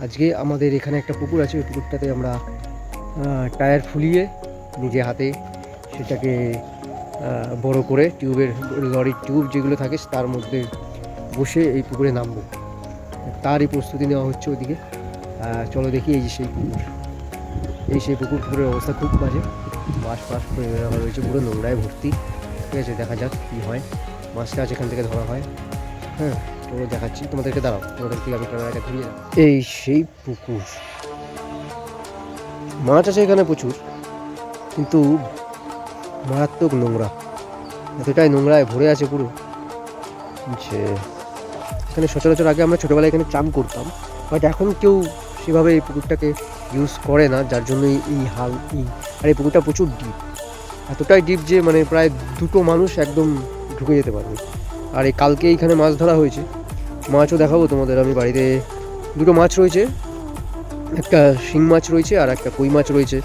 আজকে আমাদের এখানে একটা পুকুর আছে, ওই পুকুরটাতে আমরা টায়ার ফুলিয়ে নিজে হাতে সেটাকে বড় করে টিউবের, লরির টিউব যেগুলো থাকে তার মধ্যে বসে এই পুকুরে নামবো, তারই প্রস্তুতি নেওয়া হচ্ছে ওদিকে। চলো দেখি, এই যে সেই পুকুর, এই সেই পুকুর। পুকুরের অবস্থা খুব বাজে, বাঁশ ফাঁস করে রাখা রয়েছে, পুরো নোংরায় ভর্তি। ঠিক আছে, দেখা যাক কী হয়। মাছটা আজ এখান থেকে ধরা হয়। হ্যাঁ, তো দেখাচ্ছি তোমাদেরকে, দাঁড়াও, তোমাদেরকে আমি ক্যামেরাটা ঘুরিয়ে দাও। এই সেই পুকুর, মাছ আছে এখানে প্রচুর, কিন্তু মারাত্মক নোংরা, এতটাই নোংরায় ভরে আছে পুরো যে এখানে সচরাচর আগে আমরা ছোটোবেলায় এখানে চান করতাম, বাট এখন কেউ সেভাবে এই পুকুরটাকে ইউজ করে না, যার জন্যই এই হাল। আর এই পুকুরটা প্রচুর ডিপ, এতটাই ডিপ যে মানে প্রায় দুটো মানুষ একদম ঢুকে যেতে পারবে। আর এই কালকে এইখানে মাছ ধরা হয়েছে, মাছও দেখাবো তোমাদের আমি। বাড়িতে দুটো মাছ রয়েছে, একটা শিং মাছ রয়েছে আর একটা কই মাছ রয়েছে।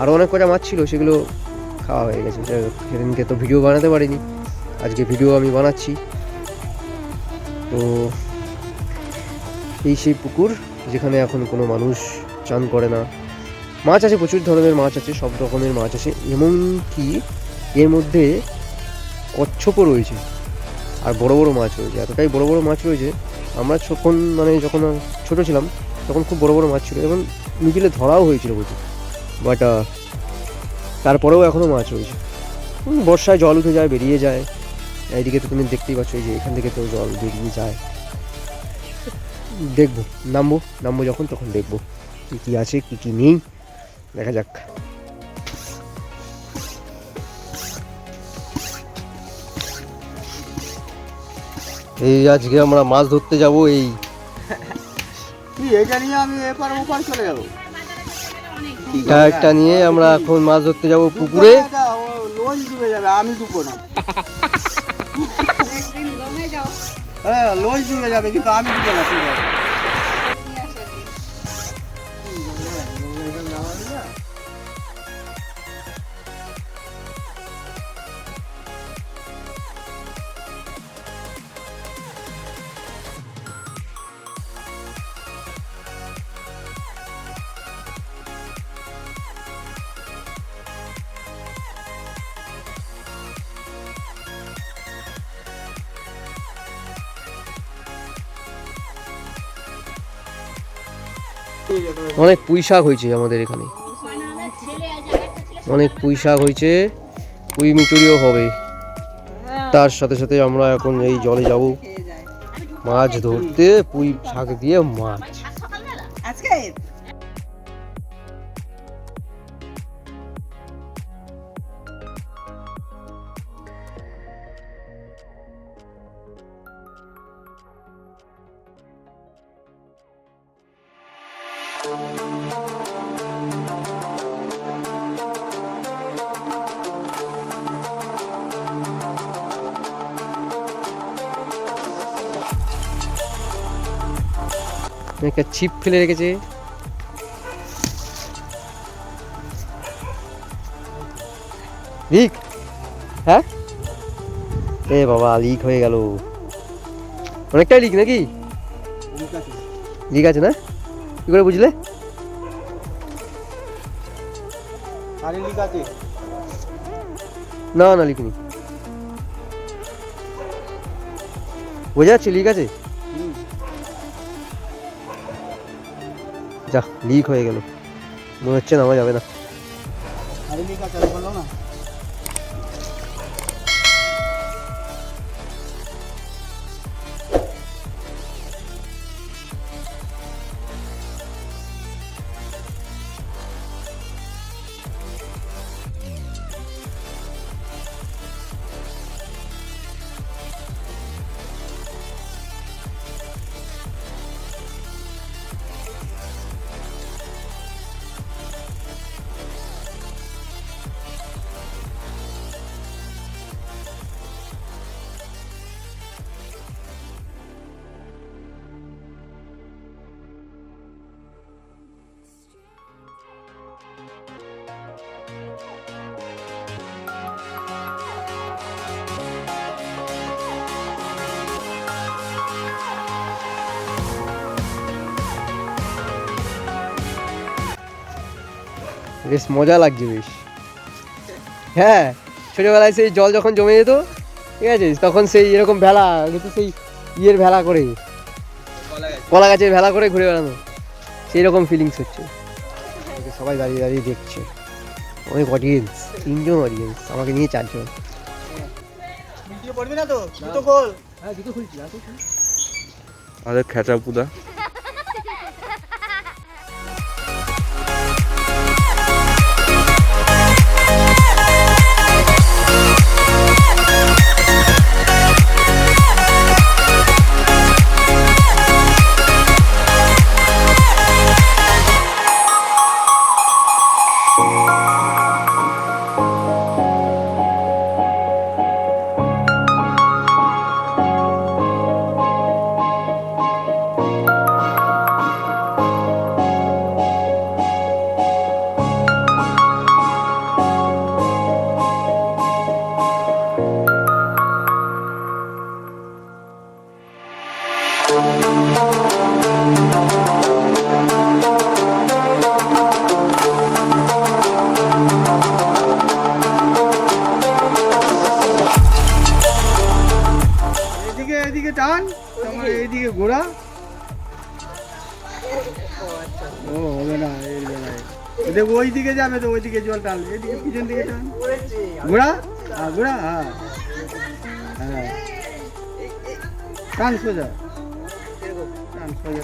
আরও অনেক কটা মাছ ছিল, সেগুলো খাওয়া হয়ে গেছে। সেদিনকে তো ভিডিও বানাতে পারিনি, আজকে ভিডিও আমি বানাচ্ছি। তো এই সেই পুকুর যেখানে এখন কোনো মানুষ চান করে না। মাছ আছে, প্রচুর ধরনের মাছ আছে, সব রকমের মাছ আছে, এমনকি এর মধ্যে কচ্ছপও রয়েছে আর বড় বড় মাছ রয়েছে। এতটাই বড় বড় মাছ রয়েছে, আমরা যখন ছোটো ছিলাম তখন খুব বড় বড় মাছ ছিল, এবং মিডিলে ধরাও হয়েছিল প্রচুর। বাট তারপরেও এখনও মাছ রয়েছে। বর্ষায় জল উঠে যায়, বেরিয়ে যায়। এইদিকে তো তুমি দেখতেই পাচ্ছ, এই যে এখান থেকে তো জল বেরিয়ে যায়। দেখবো, নামবো যখন, তখন দেখবো কী আছে কী নেই, দেখা যাক। এই আজকে আমরা মাছ ধরতে যাব, এইটা নিয়ে আমি এপার ওপার চলে যাবো। টায়ারটা নিয়ে আমরা এখন মাছ ধরতে যাব পুকুরে। লোন ডুবে যাবে, আমি ডুববো না। হ্যাঁ, লোন ডুবে যাবে, কিন্তু আমি ডুববো না। ঠিক আছে, অনেক পুঁই শাক হয়েছে আমাদের এখানে, অনেক পুঁই শাক হয়েছে, পুঁই মিচুরিও হবে। তার সাথে সাথে আমরা এখন এই জলে যাব মাছ ধরতে, পুঁই শাক দিয়ে মাছ। একটা ছিপ ফেলে রেখেছে, লিক। হ্যাঁ, এ বাবা, লিক হয়ে গেল, অনেকটাই লিক নাকি? লিক আছে না? কি করে বুঝলে? না না, লিক নেই, বোঝা যাচ্ছে লিক আছে। যা, লিক হয়ে গেল, মনে হচ্ছে নামা যাবে না। বেশ মজা লাগছে বেশ। হ্যাঁ, ছোটোবেলায় সেই জল যখন জমে যেত, ঠিক আছে, তখন সেই এরকম ভেলা কিন্তু সেই ইয়ের ভেলা করে, কলা গাছের ভেলা করে ঘুরে বেড়ানো, সেই রকম ফিলিংস হচ্ছে। সবাই দাঁড়িয়ে দাঁড়িয়ে দেখছে, অনেক অডিয়েন্স, 3 জন অডিয়েন্স, আমাকে নিয়ে 4 জন। ভিডিও করবি না তো? জুতো খোল। হ্যাঁ, জুতো খুলছি। আমাদের খেচা পুদা। এদিকে টান, তোমার এইদিকে ঘোরা। ও হবে না, এর বেলায় দেখো ওই দিকে যাবে তো, ওইদিকে জল টান, এদিকে পিছন দিকে টান, ঘোরা। হ্যাঁ ঘোরা, হ্যাঁ হ্যাঁ, টান সোজা, টান সোজা,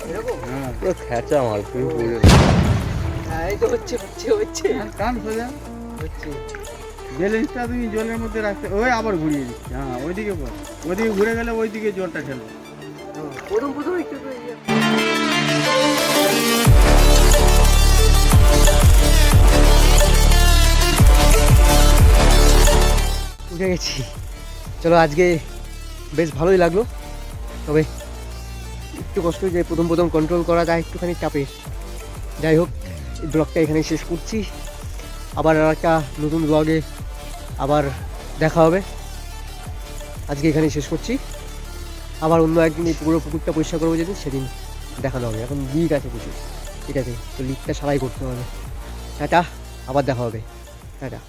হ্যাঁ পুরো খেচা মাল, তুমি বুঝে হ্যাঁ, এই তো হচ্ছে হচ্ছে হচ্ছে টান সোজা। হচ্ছে। ব্যালেন্সটা তুমি জলের মধ্যে রাখতে, ওই আবার ঘুরিয়ে দিচ্ছি। হ্যাঁ ওইদিকে পর, ওইদিকে ঘুরে গেলে ওইদিকে জলটা ঠেলো। প্রথম একটু উঠে গেছি। চলো, আজকে বেশ ভালোই লাগলো, তবে একটু কষ্ট যে প্রথম কন্ট্রোল করা যায় একটুখানি চাপে। যাই হোক, এই ব্লগটা এখানে শেষ করছি। আবার আর একটা নতুন ব্লগে আবার দেখা হবে। আজকে এখানে শেষ করছি। আবার অন্য একদিন এই পুকুরটা পরিষ্কার করবো যেদিন, সেদিন দেখানো হবে। এখন লিক আছে প্রচুর, ঠিক আছে, তো লিকটা সারাই করতে হবে। টাটা, আবার দেখা হবে। টাটা।